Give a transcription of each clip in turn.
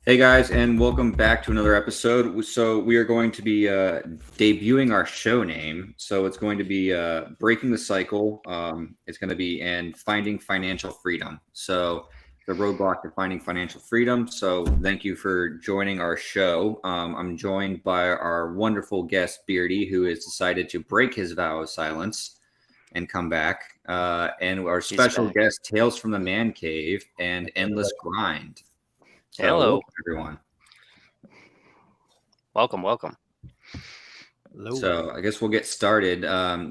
Hey guys, and welcome back to another episode. So we are going to be debuting our show name. So it's going to be Breaking the Cycle. It's going to be and Finding Financial Freedom. So the roadblock to finding financial freedom. So thank you for joining our show. I'm joined by our wonderful guest Beardy, who has decided to break his vow of silence and come back. And our special guest, Tales from the Man Cave and Endlessgrind. So, Hello, welcome, everyone. welcome. Hello. So, I guess we'll get started.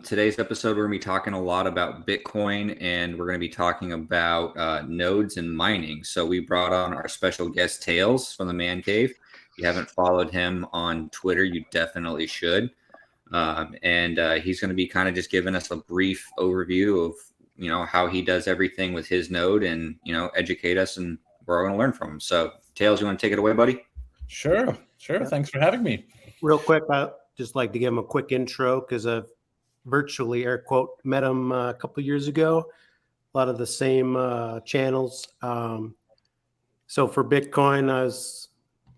Today's episode, we're going to be talking a lot about Bitcoin, and we're going to be talking about nodes and mining. So, we brought on our special guest, Tales from the Man Cave. If you haven't followed him on Twitter, you definitely should. And he's going to be kind of just giving us a brief overview of how he does everything with his node, and educate us, and we're all going to learn from him. So, Tales, you want to take it away, buddy? Sure. Thanks for having me. Real quick, I'd just like to give him a quick intro because I've virtually, air quote, met him a couple of years ago. A lot of the same channels. So for Bitcoin, I was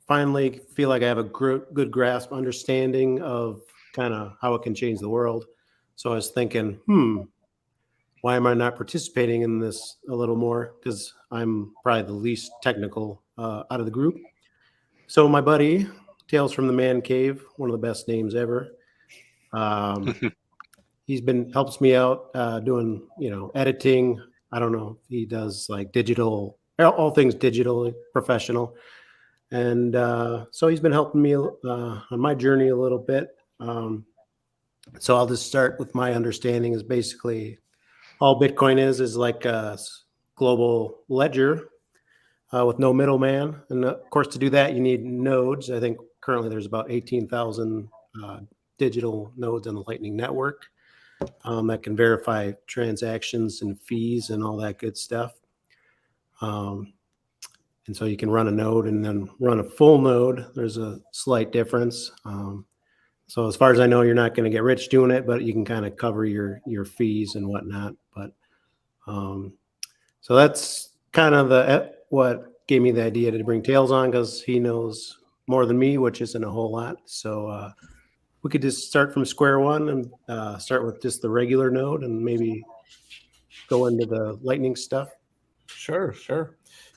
finally feel like I have a good grasp, understanding of kind of how it can change the world. So I was thinking, why am I not participating in this a little more? Because I'm probably the least technical out of the group. So my buddy, Tales from the Man Cave, one of the best names ever. He's helps me out doing, editing. I don't know. He does like digital, all things digital, professional. And so he's been helping me on my journey a little bit. So I'll just start with my understanding is basically all Bitcoin is like a global ledger with no middleman. And of course, to do that, you need nodes. I think currently there's about 18,000 digital nodes on the Lightning Network that can verify transactions and fees and all that good stuff. And so you can run a node and then run a full node. There's a slight difference. So as far as I know, you're not going to get rich doing it, but you can kind of cover your fees and whatnot. But so that's kind of what gave me the idea to bring Tails on, because he knows more than me, which isn't a whole lot. So we could just start from square one and start with just the regular node and maybe go into the Lightning stuff. Sure.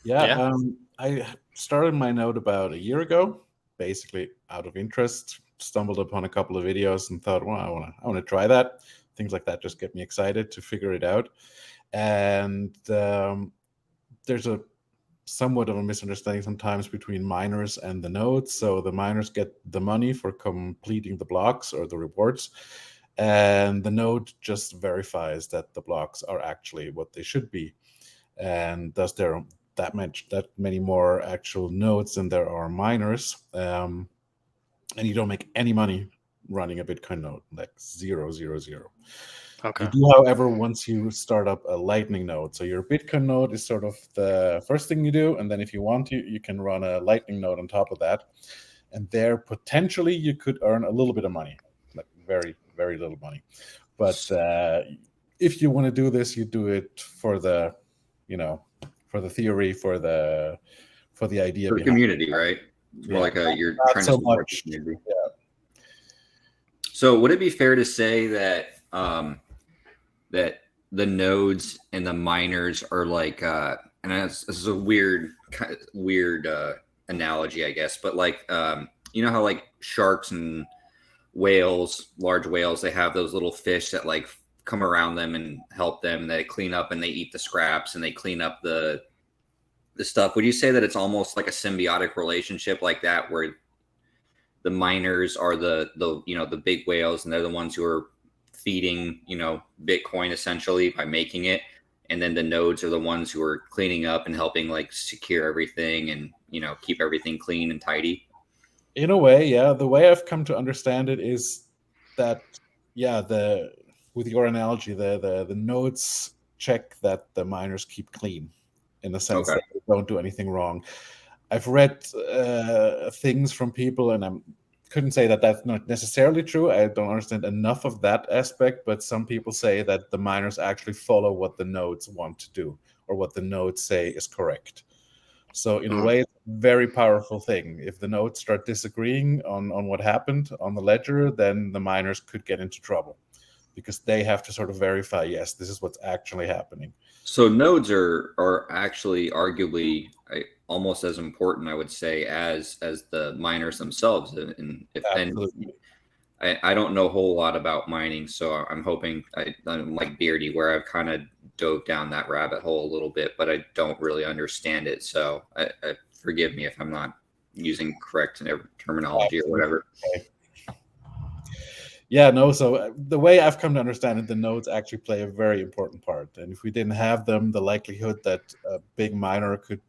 Yeah. I started my node about a year ago, basically out of interest. Stumbled upon a couple of videos and thought, well, I want to try that. Things like that just get me excited to figure it out. And there's a somewhat of a misunderstanding sometimes between miners and the nodes. So the miners get the money for completing the blocks or the rewards, and the node just verifies that the blocks are actually what they should be. And thus there are that many more actual nodes than there are miners. And you don't make any money running a Bitcoin node, like 0. Okay. You do, however, once you start up a Lightning node. So your Bitcoin node is sort of the first thing you do, and then if you want to, you can run a Lightning node on top of that. And there, potentially, you could earn a little bit of money, like very, very little money. But if you want to do this, you do it for the, for the theory, for the idea For the behind community, right? It's more like you're Not trying so to support much. the community. Yeah. So, would it be fair to say that that the nodes and the miners are like, and this is a weird analogy, I guess, but like, you know how like sharks and whales, large whales, they have those little fish that like come around them and help them. They clean up and they eat the scraps and they clean up the stuff. Would you say that it's almost like a symbiotic relationship like that, where the miners are the big whales, and they're the ones who are feeding Bitcoin essentially by making it, and then the nodes are the ones who are cleaning up and helping like secure everything and keep everything clean and tidy? In a way, yeah. The way I've come to understand it is that, with your analogy, the nodes check that the miners keep clean, in the sense Okay. that they don't do anything wrong. I've read things from people, and I couldn't say that that's not necessarily true. I don't understand enough of that aspect, but some people say that the miners actually follow what the nodes want to do, or what the nodes say is correct. So in a way, it's a very powerful thing. If the nodes start disagreeing on what happened on the ledger, then the miners could get into trouble because they have to sort of verify, yes, this is what's actually happening. So nodes are actually arguably almost as important, I would say, as the miners themselves. And if Absolutely. I don't know a whole lot about mining, so I'm hoping I'm like Beardy, where I've kind of dove down that rabbit hole a little bit, but I don't really understand it. So forgive me if I'm not using correct terminology or whatever. Okay. Yeah, no. So the way I've come to understand it, the nodes actually play a very important part. And if we didn't have them, the likelihood that a big miner could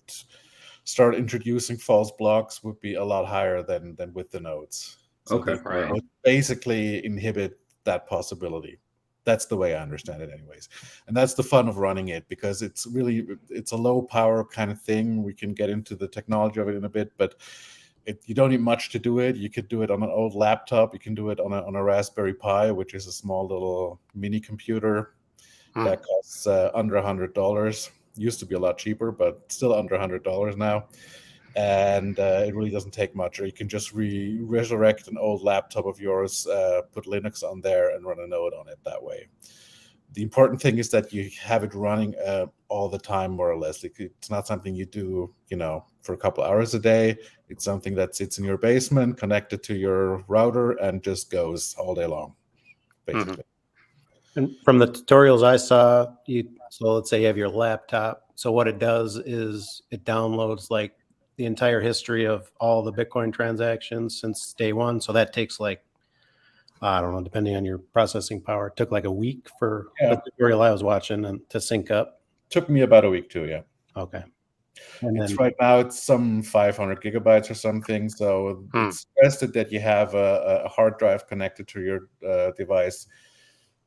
start introducing false blocks would be a lot higher than with the nodes. So Okay, they basically inhibit that possibility. That's the way I understand it anyways. And that's the fun of running it, because it's a low power kind of thing. We can get into the technology of it in a bit, but you don't need much to do it. You could do it on an old laptop. You can do it on a Raspberry Pi, which is a small little mini computer that costs under $100. Used to be a lot cheaper, but still under $100 now. And it really doesn't take much. Or you can just resurrect an old laptop of yours, put Linux on there, and run a node on it that way. The important thing is that you have it running all the time, more or less. Like, it's not something you do, for a couple hours a day. It's something that sits in your basement, connected to your router, and just goes all day long, basically. And from the tutorials I saw, so let's say you have your laptop. So what it does is it downloads like the entire history of all the Bitcoin transactions since day one. So that takes like, I don't know, depending on your processing power, it took like a week for the tutorial I was watching and to sync up. Took me about a week too, yeah. Okay. And right now it's some 500 gigabytes or something. So it's suggested that you have a hard drive connected to your device.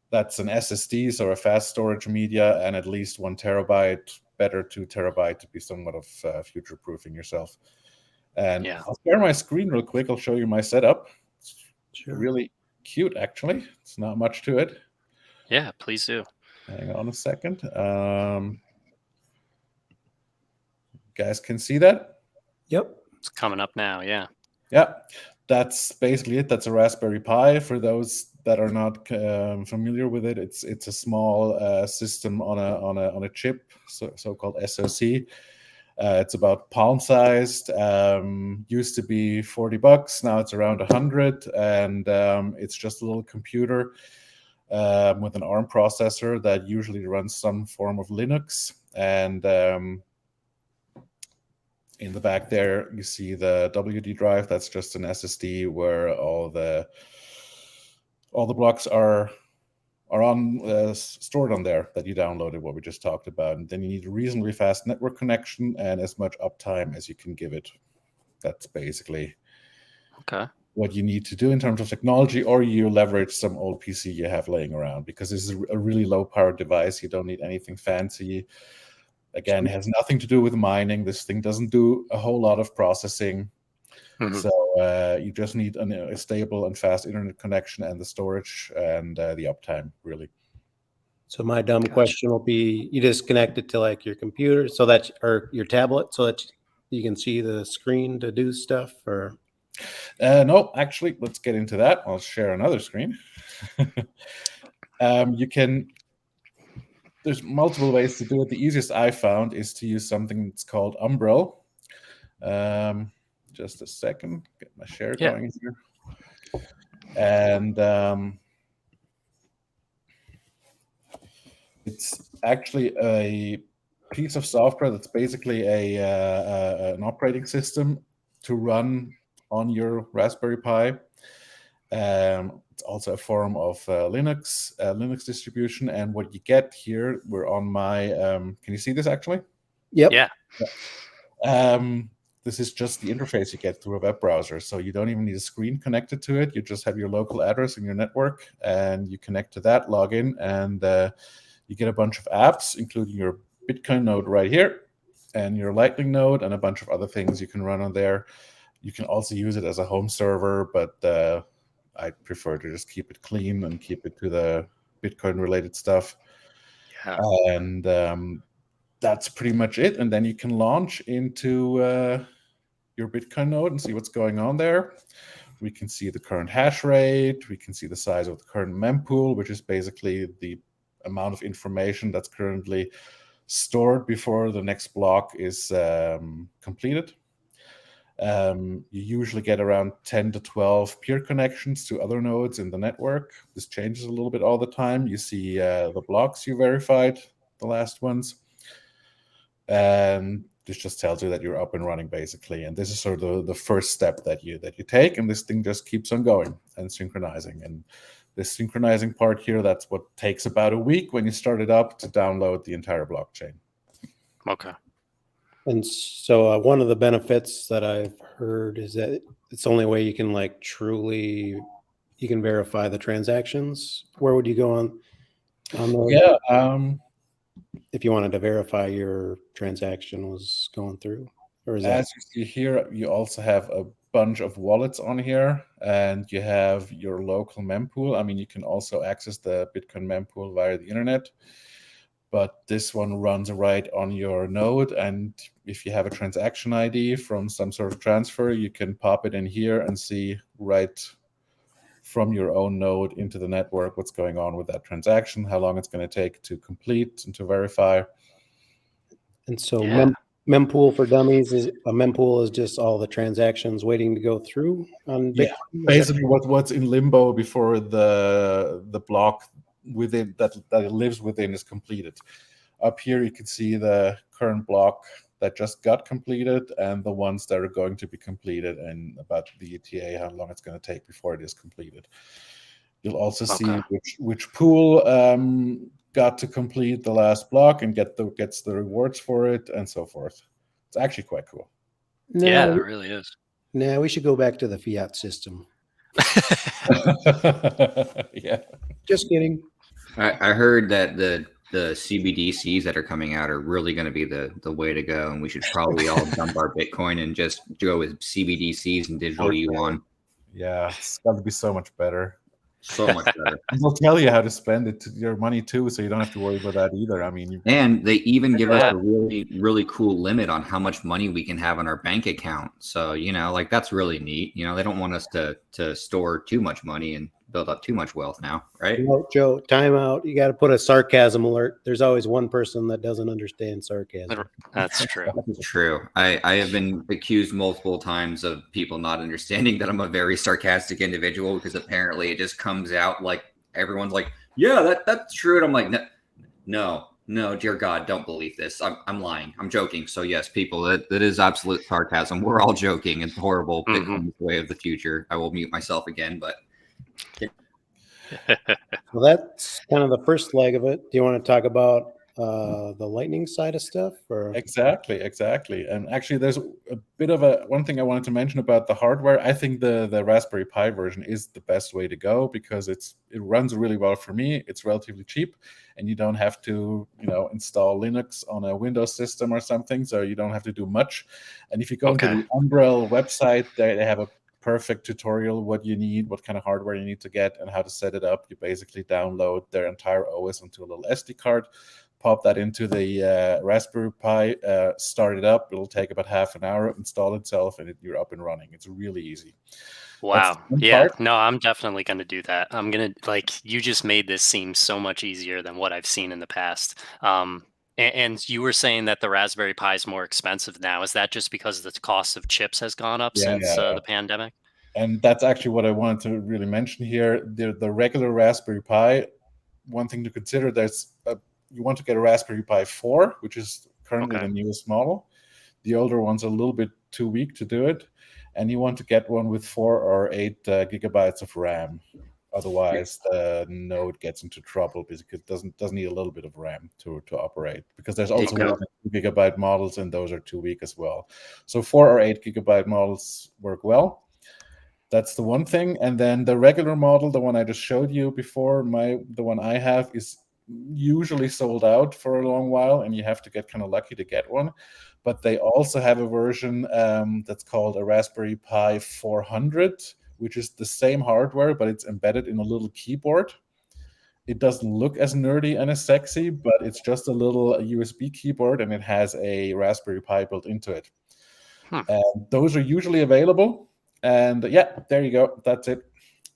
That's an SSD, so a fast storage media, and at least 1 terabyte, better 2 terabyte to be somewhat of future-proofing yourself. And I'll share my screen real quick. I'll show you my setup. It's really cute, actually. It's not much to it. Yeah, please do. Hang on a second. Guys can see that? Yep. It's coming up now, yeah. Yeah, that's basically it. That's a Raspberry Pi. For those that are not familiar with it, it's a small system on a chip, so-called SoC. It's about palm-sized. Used to be $40. Now it's around 100, and it's just a little computer with an ARM processor that usually runs some form of Linux. And in the back there, you see the WD drive. That's just an SSD where all the blocks are on stored on there that you downloaded, what we just talked about. And then you need a reasonably fast network connection and as much uptime as you can give it. That's basically what you need to do in terms of technology, or you leverage some old PC you have laying around, because this is a really low-powered device. You don't need anything fancy. Again, it has nothing to do with mining. This thing doesn't do a whole lot of processing. So you just need a stable and fast internet connection and the storage and the uptime, really. So my dumb question will be, you just connect it to like your computer or your tablet so that you can see the screen to do stuff, or? No, actually, let's get into that. I'll share another screen. There's multiple ways to do it. The easiest I found is to use something that's called Umbrel. Just a second, get my share going here. And it's actually a piece of software that's basically an operating system to run on your Raspberry Pi. It's also a form of Linux distribution. And what you get here, we're on my, can you see this actually? Yep. Yeah. This is just the interface you get through a web browser. So you don't even need a screen connected to it. You just have your local address in your network, and you connect to that, log in, and you get a bunch of apps, including your Bitcoin node right here, and your Lightning node, and a bunch of other things you can run on there. You can also use it as a home server, but I prefer to just keep it clean and keep it to the Bitcoin-related stuff. Yeah. And that's pretty much it. And then you can launch into your Bitcoin node and see what's going on there. We can see the current hash rate. We can see the size of the current mempool, which is basically the amount of information that's currently stored before the next block is completed. You usually get around 10 to 12 peer connections to other nodes in the network. This changes a little bit all the time. You see the blocks you verified, the last ones. And this just tells you that you're up and running, basically. And this is sort of the first step that you take, and this thing just keeps on going and synchronizing. And this synchronizing part here, that's what takes about a week when you start it up to download the entire blockchain. Okay. And so one of the benefits that I've heard is that it's the only way you can you can verify the transactions. Where would you go on those? Yeah. If you wanted to verify your transaction was going through, or is as you see here, you also have a bunch of wallets on here, and you have your local mempool. I mean, you can also access the Bitcoin mempool via the internet, but this one runs right on your node. And if you have a transaction ID from some sort of transfer, you can pop it in here and see right from your own node into the network what's going on with that transaction, how long it's going to take to complete and to verify. And so mempool for dummies is just all the transactions waiting to go through on Bitcoin? Yeah, basically what's in limbo before the block within that it lives within is completed. Up here you can see the current block that just got completed and the ones that are going to be completed, and about the ETA, how long it's going to take before it is completed. You'll also see which pool got to complete the last block and gets the rewards for it, and so forth. It's actually quite cool. Yeah, it really is. Nah, we should go back to the fiat system. Yeah. Just kidding. I heard that the CBDCs that are coming out are really going to be the way to go, and we should probably all dump our Bitcoin and just go with CBDCs and digital yuan. Yeah, it's got to be so much better. So much better. And they'll tell you how to spend your money too, so you don't have to worry about that either. I mean, and they even give us a really, really cool limit on how much money we can have on our bank account. So, like that's really neat. They don't want us to store too much money and build up too much wealth now, right? No, Joe, time out. You got to put a sarcasm alert. There's always one person that doesn't understand sarcasm. That's true. That's true. I have been accused multiple times of people not understanding that I'm a very sarcastic individual, because apparently it just comes out like everyone's like, yeah, that's true. And I'm like, no, dear God, don't believe this. I'm lying. I'm joking. So yes, people, that is absolute sarcasm. We're all joking. It's horrible. Bitcoin's the way of the future. I will mute myself again, but. Well, that's kind of the first leg of it. Do you want to talk about the lightning side of stuff? Or? Exactly. And actually, there's a bit of one thing I wanted to mention about the hardware. I think the Raspberry Pi version is the best way to go, because it runs really well for me. It's relatively cheap, and you don't have to install Linux on a Windows system or something, so you don't have to do much. And if you go into the Umbrel website, they have a perfect tutorial what you need, what kind of hardware you need to get, and how to set it up. You basically download their entire OS onto a little SD card, pop that into the Raspberry Pi, start it up. It'll take about half an hour, install itself, and you're up and running. It's really easy. Wow. Yeah. No, I'm definitely going to do that. I'm going to, you just made this seem so much easier than what I've seen in the past. And you were saying that the Raspberry Pi is more expensive now. Is that just because the cost of chips has gone up since the pandemic? And that's actually what I wanted to really mention here. The regular Raspberry Pi, one thing to consider, you want to get a Raspberry Pi 4, which is currently the newest model. The older one's a little bit too weak to do it. And you want to get one with 4 or 8 gigabytes of RAM. Otherwise, the node gets into trouble because it doesn't need a little bit of RAM to operate. Because there's also 2 gigabyte models, and those are too weak as well. So 4 or 8 gigabyte models work well. That's the one thing. And then the regular model, the one I just showed you before, the one I have, is usually sold out for a long while, and you have to get kind of lucky to get one. But they also have a version that's called a Raspberry Pi 400, which is the same hardware, but it's embedded in a little keyboard. It doesn't look as nerdy and as sexy, but it's just a little USB keyboard, and it has a Raspberry Pi built into it. And those are usually available. And yeah, there you go. That's it.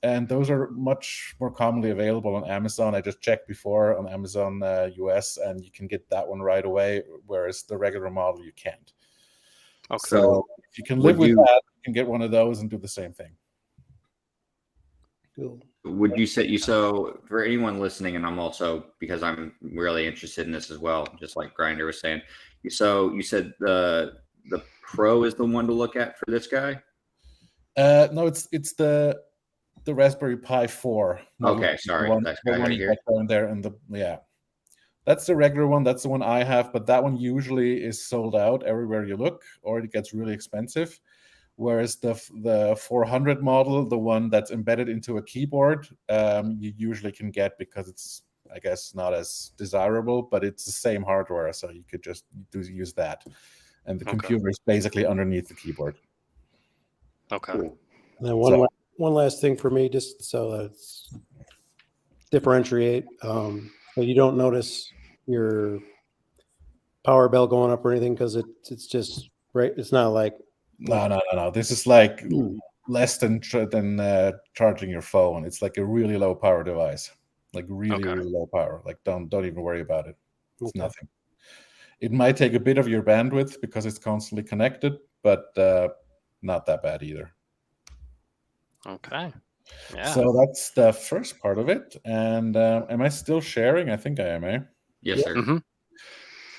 And those are much more commonly available on Amazon. I just checked before on Amazon US, and you can get that one right away, whereas the regular model you can't. Okay. So if you can live with that, you can get one of those and do the same thing. Cool. Would you say so for anyone listening, and I'm also, because I'm really interested in this as well, just like Grinder was saying. So you said the Pro is the one to look at for this guy? No, it's the Raspberry Pi 4 model. Okay, sorry. The one you got down there, and that's the regular one. That's the one I have, but that one usually is sold out everywhere you look, or it gets really expensive. Whereas the 400 model, the one that's embedded into a keyboard, you usually can get because it's, I guess, not as desirable, but it's the same hardware, so you could just use that. And the computer is basically underneath the keyboard. Okay. And then one last thing for me, just so that it's differentiate, so you don't notice your power bell going up or anything, because it's just right. It's not like no. This is like less than charging your phone. It's like a really low power device, like really low power. Like don't even worry about it. It's nothing. It might take a bit of your bandwidth because it's constantly connected, but not that bad either. Okay. Yeah. So that's the first part of it. And am I still sharing? I think I am, eh? Yes, sir. Mm-hmm.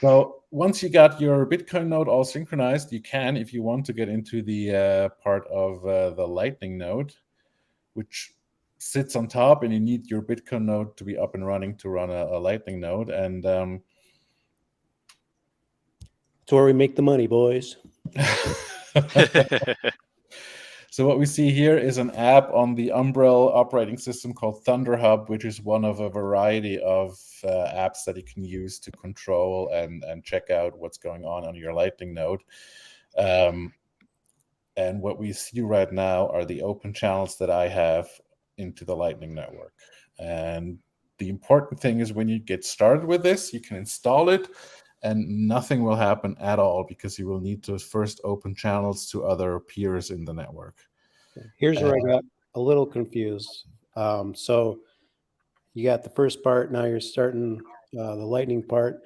So once you got your Bitcoin node all synchronized, you can, if you want to get into the part of the Lightning node, which sits on top, and you need your Bitcoin node to be up and running to run a Lightning node. And that's where we make the money, boys. So what we see here is an app on the Umbrel operating system called ThunderHub, which is one of a variety of apps that you can use to control and check out what's going on your Lightning node. And what we see right now are the open channels that I have into the Lightning network. And the important thing is when you get started with this, you can install it, and nothing will happen at all because you will need to first open channels to other peers in the network. Here's where I got a little confused. So you got the first part, now you're starting the Lightning part.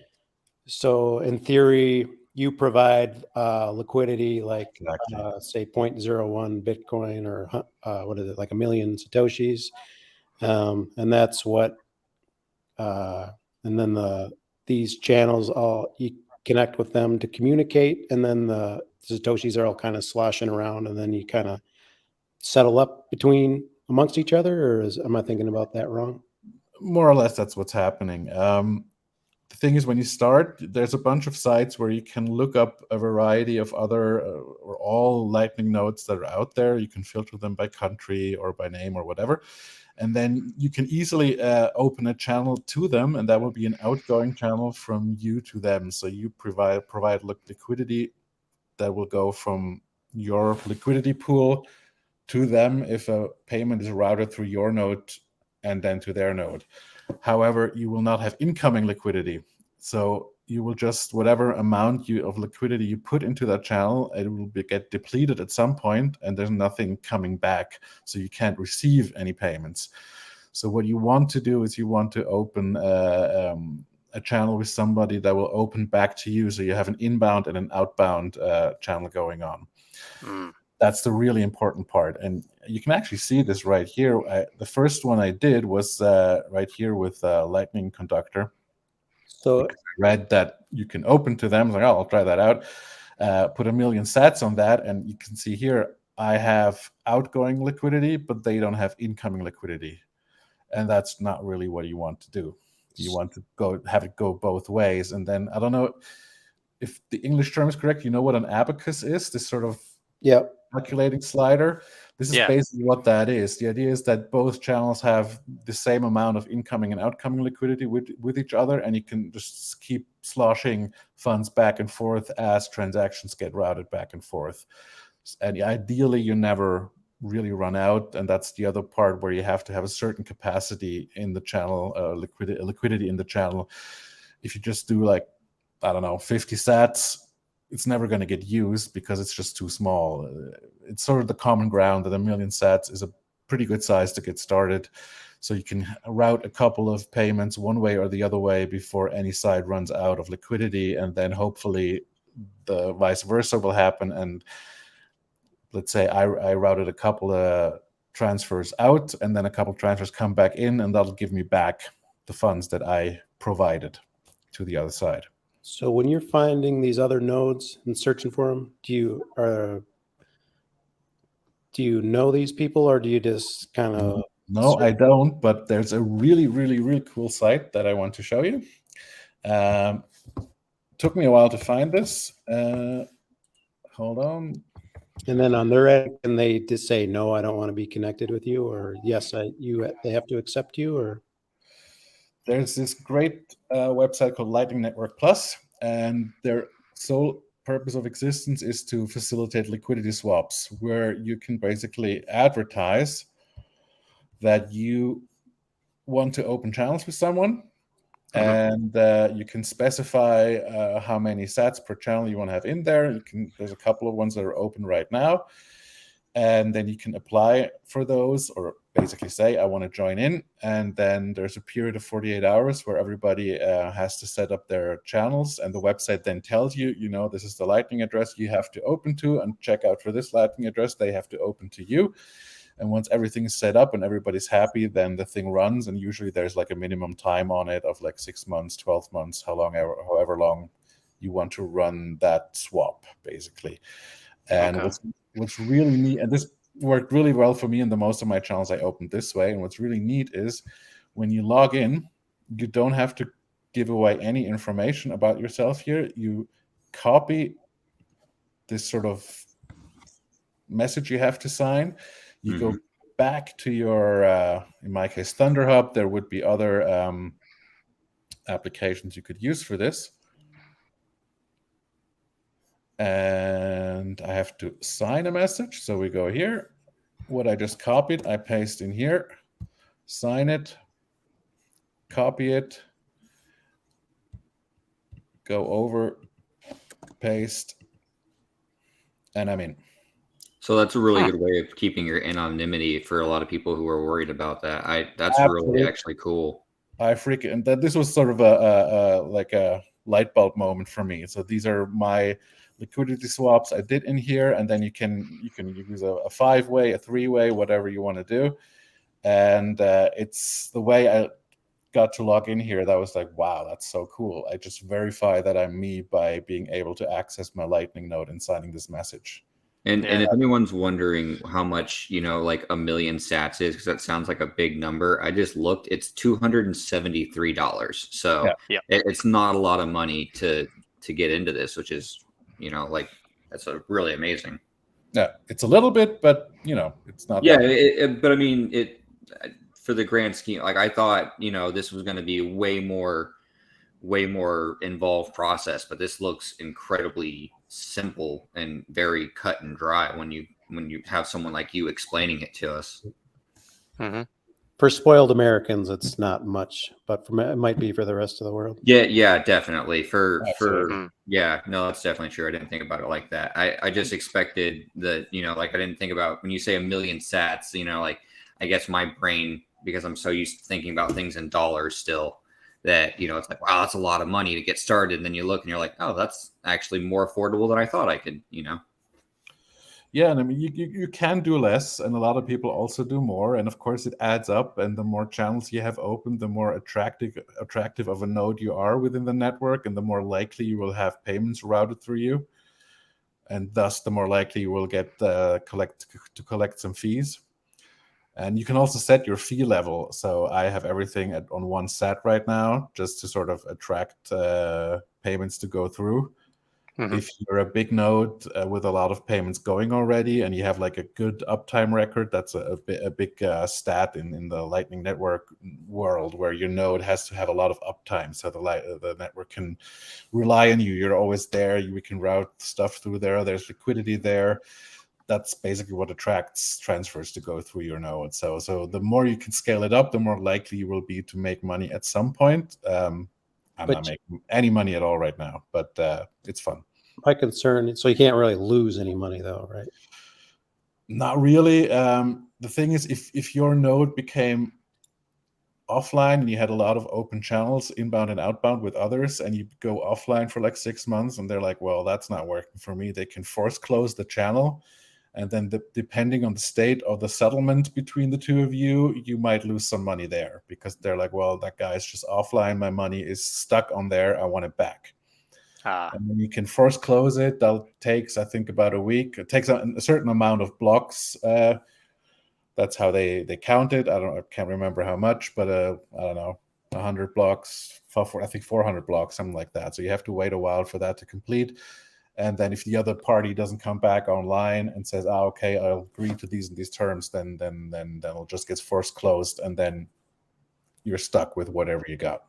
So in theory, you provide liquidity like say 0.01 Bitcoin or what is it, like 1 million Satoshis. And that's what, and then these channels, you connect with them to communicate, and then the Satoshis are all kind of sloshing around, and then you kind of settle up amongst each other, or am I thinking about that wrong? More or less, that's what's happening. The thing is, when you start, there's a bunch of sites where you can look up a variety of other or all Lightning nodes that are out there. You can filter them by country or by name or whatever. And then you can easily open a channel to them, and that will be an outgoing channel from you to them. So you provide liquidity that will go from your liquidity pool to them if a payment is routed through your node and then to their node. However, you will not have incoming liquidity. So you will just, whatever amount of liquidity you put into that channel, it will get depleted at some point, and there's nothing coming back. So you can't receive any payments. So what you want to do is you want to open a channel with somebody that will open back to you. So you have an inbound and an outbound channel going on. That's the really important part. And you can actually see this right here. The first one I did was right here with Lightning Conductor. So I read that you can open to them. I was like, oh, I'll try that out. Put 1 million sats on that. And you can see here, I have outgoing liquidity, but they don't have incoming liquidity. And that's not really what you want to do. You want to have it go both ways. And then, I don't know if the English term is correct. You know what an abacus is? This sort of calculating slider. This is basically what that is. The idea is that both channels have the same amount of incoming and outgoing liquidity with each other, and you can just keep sloshing funds back and forth as transactions get routed back and forth. And ideally, you never really run out, and that's the other part where you have to have a certain capacity in the channel, liquidity in the channel. If you just do like, I don't know, 50 sats, it's never going to get used because it's just too small. It's sort of the common ground that 1 million sats is a pretty good size to get started. So you can route a couple of payments one way or the other way before any side runs out of liquidity, and then hopefully the vice versa will happen. And let's say I routed a couple of transfers out, and then a couple of transfers come back in, and that'll give me back the funds that I provided to the other side. So when you're finding these other nodes and searching for them, do you know these people, or do you just kind of... No, I don't, but there's a really, really, really cool site that I want to show you. Took me a while to find this. Hold on. And then on their end, can they just say, no, I don't want to be connected with you, or yes, they have to accept you? Or there's this great website called Lightning Network Plus, and their sole purpose of existence is to facilitate liquidity swaps, where you can basically advertise that you want to open channels with someone, and you can specify how many sats per channel you want to have in there. There's a couple of ones that are open right now, and then you can apply for those, or basically say, I want to join in. And then there's a period of 48 hours where everybody has to set up their channels, and the website then tells you, this is the Lightning address you have to open to, and check out for this Lightning address they have to open to you. And once everything is set up and everybody's happy, then the thing runs. And usually there's like a minimum time on it of like 6 months, 12 months, however long you want to run that swap, basically. And what's really neat, and this worked really well for me, and the most of my channels I opened this way. And what's really neat is when you log in, you don't have to give away any information about yourself here. You copy this sort of message you have to sign. You go back to your, in my case, ThunderHub. There would be other applications you could use for this. And I have to sign a message. So we go here. What I just copied, I paste in here, sign it, copy it, go over, paste, and I'm in. So that's a really good way of keeping your anonymity for a lot of people who are worried about that. That's Absolutely. Really actually cool. And this was sort of a light bulb moment for me. So these are my liquidity swaps I did in here, and then you can use a 5-way, a 3-way, whatever you want to do. And it's the way I got to log in here that was like, wow, that's so cool. I just verify that I'm me by being able to access my Lightning node and signing this message. And if anyone's wondering how much, like 1 million sats is, because that sounds like a big number, I just looked, it's $273. So it's not a lot of money to get into this, which is, that's really amazing. Yeah, it's a little bit, but, it's not. Yeah, but I mean, for the grand scheme, like I thought, this was going to be way more involved process, but this looks incredibly simple and very cut and dry when you have someone like you explaining it to us. For spoiled Americans, it's not much, but it might be for the rest of the world. Yeah, definitely. That's definitely true. I didn't think about it like that. I just expected that, I didn't think about when you say 1 million sats, I guess my brain, because I'm so used to thinking about things in dollars still, that, it's like, wow, that's a lot of money to get started. And then you look and you're like, oh, that's actually more affordable than I thought I could, Yeah, and I mean, you can do less, and a lot of people also do more. And of course, it adds up. And the more channels you have open, the more attractive of a node you are within the network, and the more likely you will have payments routed through you. And thus, the more likely you will get collect some fees. And you can also set your fee level. So I have everything on 1 sat right now, just to sort of attract payments to go through. If you're a big node with a lot of payments going already, and you have like a good uptime record, that's a big stat in the Lightning Network world, where your node has to have a lot of uptime, so the network can rely on you. You're always there. We can route stuff through there. There's liquidity there. that's basically what attracts transfers to go through your node. So the more you can scale it up, the more likely you will be to make money at some point. I'm not making any money at all right now, but it's fun. My concern, so you can't really lose any money though, right? Not really. The thing is, if your node became offline and you had a lot of open channels, inbound and outbound with others, and you go offline for like 6 months and they're like, well, that's not working for me, they can force close the channel. And then depending on the state of the settlement between the two of you, you might lose some money there because they're like, well, that guy's just offline, my money is stuck on there, I want it back. And then you can force close it. That takes, I think, about a week. It takes a certain amount of blocks. That's how they count it. I can't remember how much, but I don't know, 100 blocks, I think 400 blocks, something like that. So you have to wait a while for that to complete. And then if the other party doesn't come back online and says, okay, I'll agree to these and these terms, then it just gets force closed, and then you're stuck with whatever you got.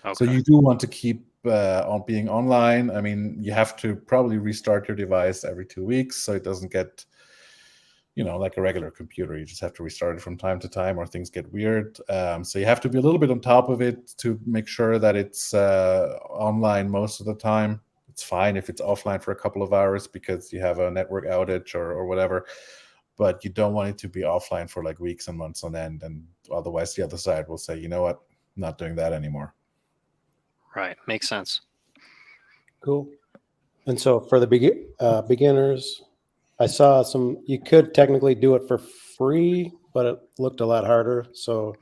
Okay. So you do want to keep on being online. I mean, you have to probably restart your device every 2 weeks so it doesn't get, like a regular computer. You just have to restart it from time to time or things get weird. So you have to be a little bit on top of it to make sure that it's online most of the time. It's fine if it's offline for a couple of hours because you have a network outage or whatever, but you don't want it to be offline for like weeks and months on end. And otherwise the other side will say, you know what, I'm not doing that anymore. Right. Makes sense. Cool. And so for the beginners, I saw you could technically do it for free, but it looked a lot harder. So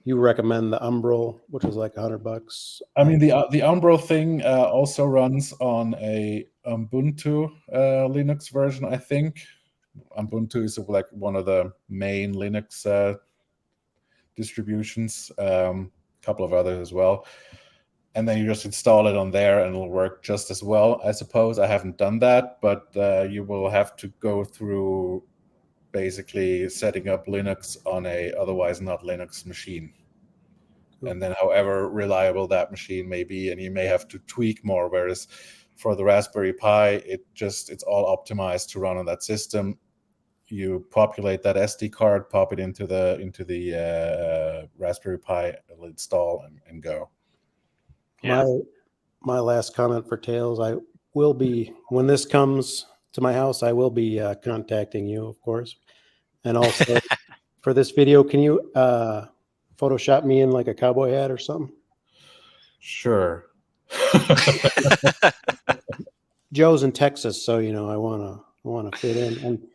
you recommend the Umbral, which is like $100. I mean, the Umbral thing also runs on a Ubuntu Linux version, I think. Ubuntu is like one of the main Linux distributions, a couple of others as well. And then you just install it on there and it'll work just as well, I suppose. I haven't done that, but you will have to go through basically setting up Linux on a otherwise not Linux machine. And then however reliable that machine may be, and you may have to tweak more, whereas for the Raspberry Pi, it's all optimized to run on that system. You populate that SD card, pop it into the Raspberry Pi, it'll install and go. Yeah. My last comment for Tails, I will be, when this comes to my house, I will be contacting you, of course. And also for this video, can you Photoshop me in like a cowboy hat or something? Sure. Joe's in Texas, so I want to fit in. And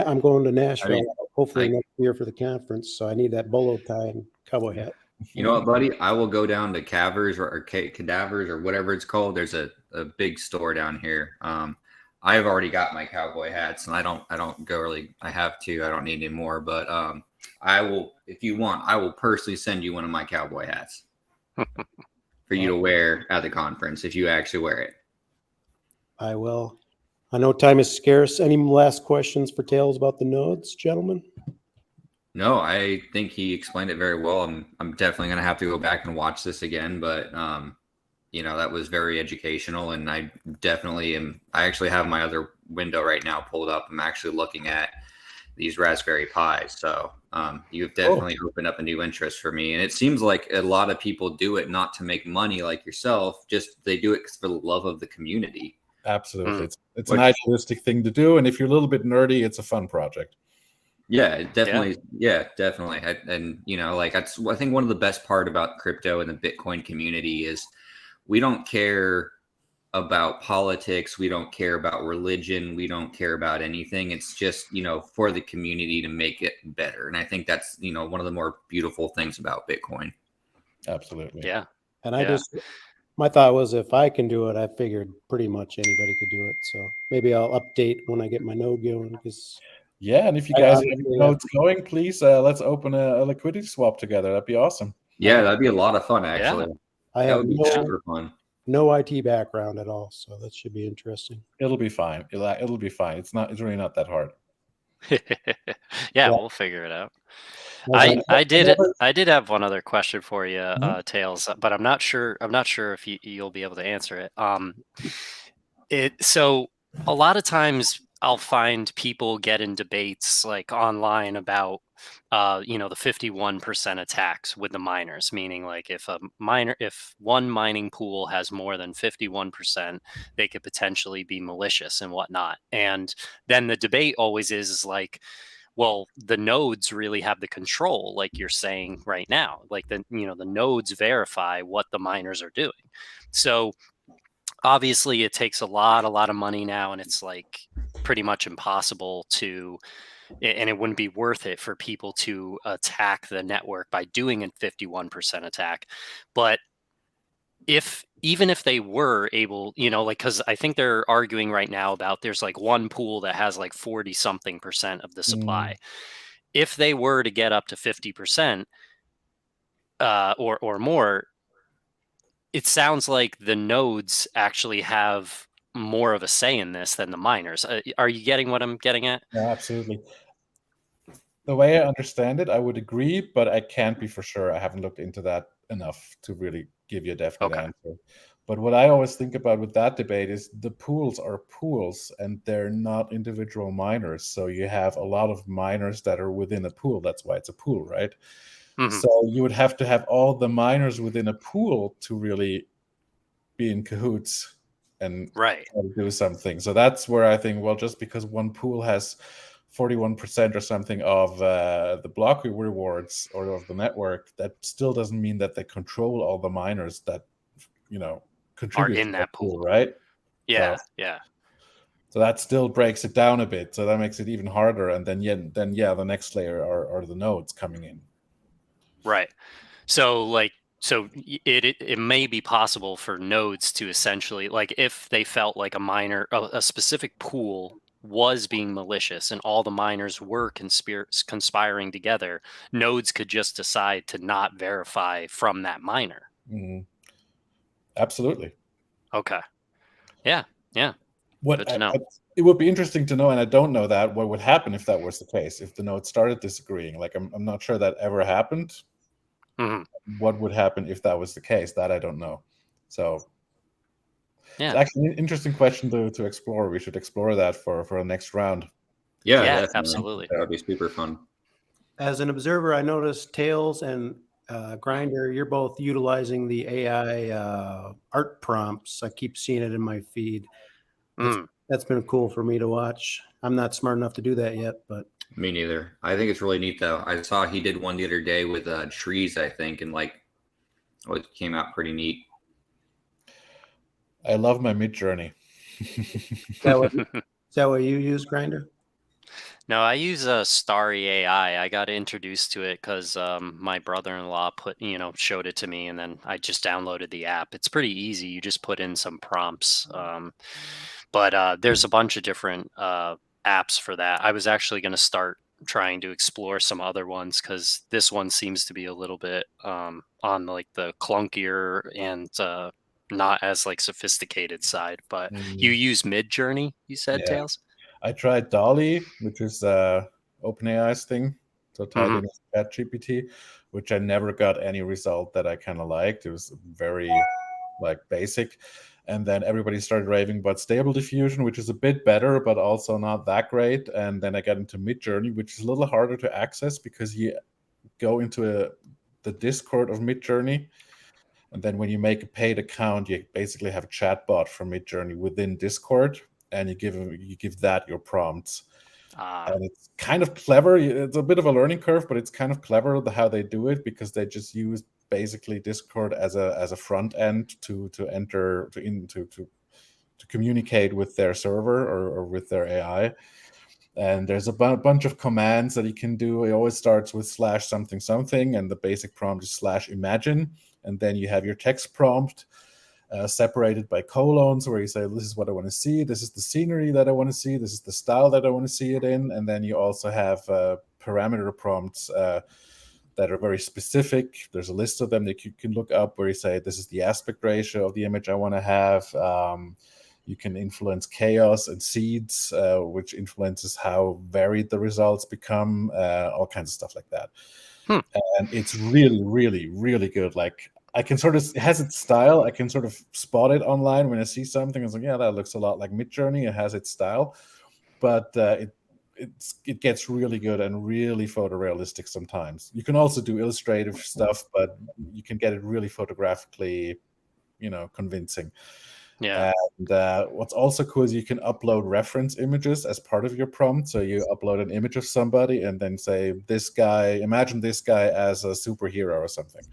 I'm going to Nashville hopefully next year for the conference, so I need that bolo tie and cowboy hat. You know what, buddy? I will go down to Cadavers or whatever it's called. There's a big store down here. I've already got my cowboy hats, and I don't go really. I have to. I don't need any more, but I will, if you want, I will personally send you one of my cowboy hats for you to wear at the conference if you actually wear it. I will. I know time is scarce. Any last questions for Tails about the nodes, gentlemen? No, I think he explained it very well. I'm definitely going to have to go back and watch this again, but that was very educational, and I definitely am. I actually have my other window right now pulled up. I'm actually looking at these Raspberry Pis. So you've definitely opened up a new interest for me. And it seems like a lot of people do it not to make money like yourself, just they do it for the love of the community. Absolutely. It's an idealistic thing to do. And if you're a little bit nerdy, it's a fun project. Yeah, definitely. Yeah, definitely. And I think one of the best part about crypto and the Bitcoin community is we don't care about politics. We don't care about religion. We don't care about anything. It's just, for the community to make it better. And I think that's, one of the more beautiful things about Bitcoin. Absolutely. Yeah. And my thought was if I can do it, I figured pretty much anybody could do it. So maybe I'll update when I get my node going. And if you guys have nodes going, please let's open a liquidity swap together. That'd be awesome. Yeah, that'd be a lot of fun, actually. Yeah. I have super fun. No IT background at all, so that should be interesting. It'll be fine. It'll be fine. It's really not that hard. Yeah, we'll figure it out. I did have one other question for you, Tails, but I'm not sure if you'll be able to answer it. So a lot of times I'll find people get in debates like online about the 51% attacks with the miners, meaning like if one mining pool has more than 51%, they could potentially be malicious and whatnot. And then the debate always is like, well, the nodes really have the control, like you're saying right now. Like the nodes verify what the miners are doing. So obviously it takes a lot of money now, and it's like pretty much impossible to, and it wouldn't be worth it for people to attack the network by doing a 51% attack. But even if they were able, like, because I think they're arguing right now about there's like one pool that has like 40 something percent of the supply. If they were to get up to 50% or more, it sounds like the nodes actually have more of a say in this than the miners. Are you getting what I'm getting at? Yeah, absolutely. The way I understand it, I would agree, but I can't be for sure. I haven't looked into that enough to really give you a definite answer. But what I always think about with that debate is the pools are pools and they're not individual miners. So you have a lot of miners that are within a pool. That's why it's a pool, right? Mm-hmm. So you would have to have all the miners within a pool to really be in cahoots and try to do something. So that's where I think, well, just because one pool has 41% or something of the block rewards or of the network, that still doesn't mean that they control all the miners that contribute are in to that pool, right? Yeah, so, yeah. So that still breaks it down a bit. So that makes it even harder. And then the next layer are the nodes coming in. Right. So it may be possible for nodes to essentially, like, if they felt like a specific pool was being malicious and all the miners were conspiring together, nodes could just decide to not verify from that miner. Mm-hmm. Absolutely. Okay. Yeah. Good to know. It would be interesting to know, and I don't know that, what would happen if that was the case, if the nodes started disagreeing. Like, I'm not sure that ever happened. Mm-hmm. What would happen if that was the case? That I don't know. So yeah, it's actually an interesting question to explore. We should explore that for the next round. Yeah, absolutely. That would be super fun. As an observer, I noticed Tails and Grinder, you're both utilizing the AI art prompts. I keep seeing it in my feed. That's been cool for me to watch. I'm not smart enough to do that yet, but me neither. I think it's really neat though. I saw he did one the other day with trees, I think, and it came out pretty neat. I love my Midjourney. Is that what you use, Grinder? No, I use Starry AI. I got introduced to it because my brother-in-law showed it to me, and then I just downloaded the app. It's pretty easy. You just put in some prompts. But there's a bunch of different apps for that. I was actually going to start trying to explore some other ones because this one seems to be a little bit on like the clunkier and not as like sophisticated side. But you use Midjourney, you said, Tails? I tried DALL-E, which is OpenAI's thing, so tied in with ChatGPT, which I never got any result that I kind of liked. It was very basic. And then everybody started raving about Stable Diffusion, which is a bit better, but also not that great. And then I got into Midjourney, which is a little harder to access because you go into the Discord of Midjourney. And then when you make a paid account, you basically have a chatbot from Midjourney within Discord, and you give that your prompts. And it's kind of clever. It's a bit of a learning curve, but it's kind of clever how they do it, because they just use basically Discord as a front end to communicate with their server or with their AI. And there's a bunch of commands that you can do. It always starts with /something, and the basic prompt is /imagine, and then you have your text prompt separated by colons, where you say, this is what I want to see, this is the scenery that I want to see, this is the style that I want to see it in. And then you also have parameter prompts that are very specific. There's a list of them that you can look up, where you say, this is the aspect ratio of the image I want to have. You can influence chaos and seeds, which influences how varied the results become, all kinds of stuff like that. And it's really, really, really good. Like, I can sort of, it has its style. I can sort of spot it online when I see something. It's like, yeah, that looks a lot like Midjourney. It has its style. but it gets really good and really photorealistic sometimes. You can also do illustrative stuff, but you can get it really photographically, convincing. Yeah. And what's also cool is you can upload reference images as part of your prompt. So you upload an image of somebody and then say, imagine this guy as a superhero or something.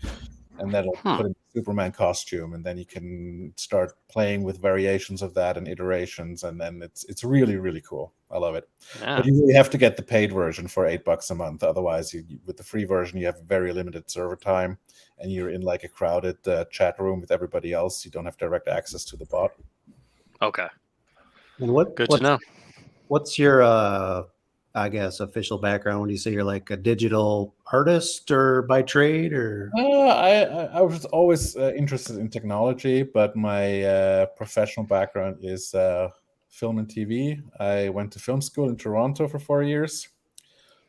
And that'll put in a Superman costume, and then you can start playing with variations of that and iterations, and then it's really, really cool. I love it. Yeah. But you really have to get the paid version for $8 a month. Otherwise, with the free version, you have very limited server time, and you're in like a crowded chat room with everybody else. You don't have direct access to the bot. Okay. And Good to know. What's your I guess official background? Would you say you're like a digital artist or by trade, or? I was always interested in technology, but my professional background is film and TV. I went to film school in Toronto for 4 years,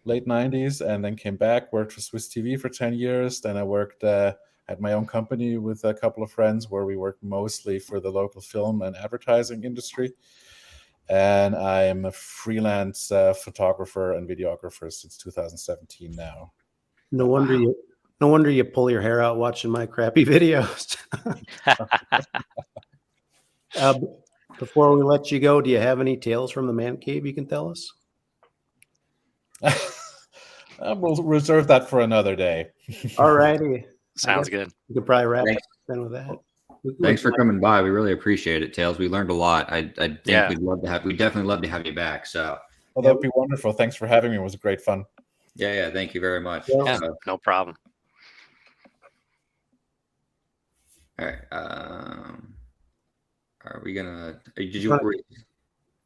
late 90s, and then came back, worked for Swiss TV for 10 years. Then I worked at my own company with a couple of friends where we worked mostly for the local film and advertising industry. And I'm a freelance photographer and videographer since 2017 now. No wonder you pull your hair out watching my crappy videos. Before we let you go, do you have any tales from the man cave you can tell us? We'll reserve that for another day. All righty. Sounds good. You could probably wrap up then with that. Thanks for coming by. We really appreciate it, Tails. We learned a lot. I think we'd definitely love to have you back. So, well, that'd be wonderful. Thanks for having me. It was great fun. Yeah. Thank you very much. Yeah, no problem. All right. Are we gonna?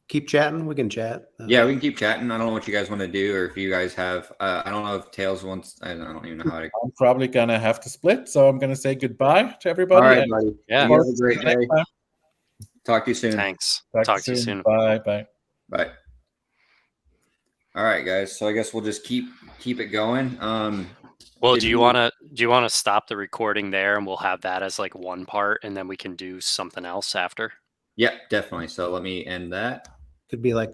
Keep chatting? We can chat. Yeah, we can keep chatting. I don't know what you guys want to do, or if you guys have. I don't know if Tails wants. I don't even know how to. I'm probably gonna have to split, so I'm gonna say goodbye to everybody. All right, buddy. Yeah. You have a great day. Talk to you soon. Thanks. Talk to you soon. Bye. All right, guys. So I guess we'll just keep it going. Well, do you want to stop the recording there, and we'll have that as like one part, and then we can do something else after? Yeah, definitely. So let me end that. Could be like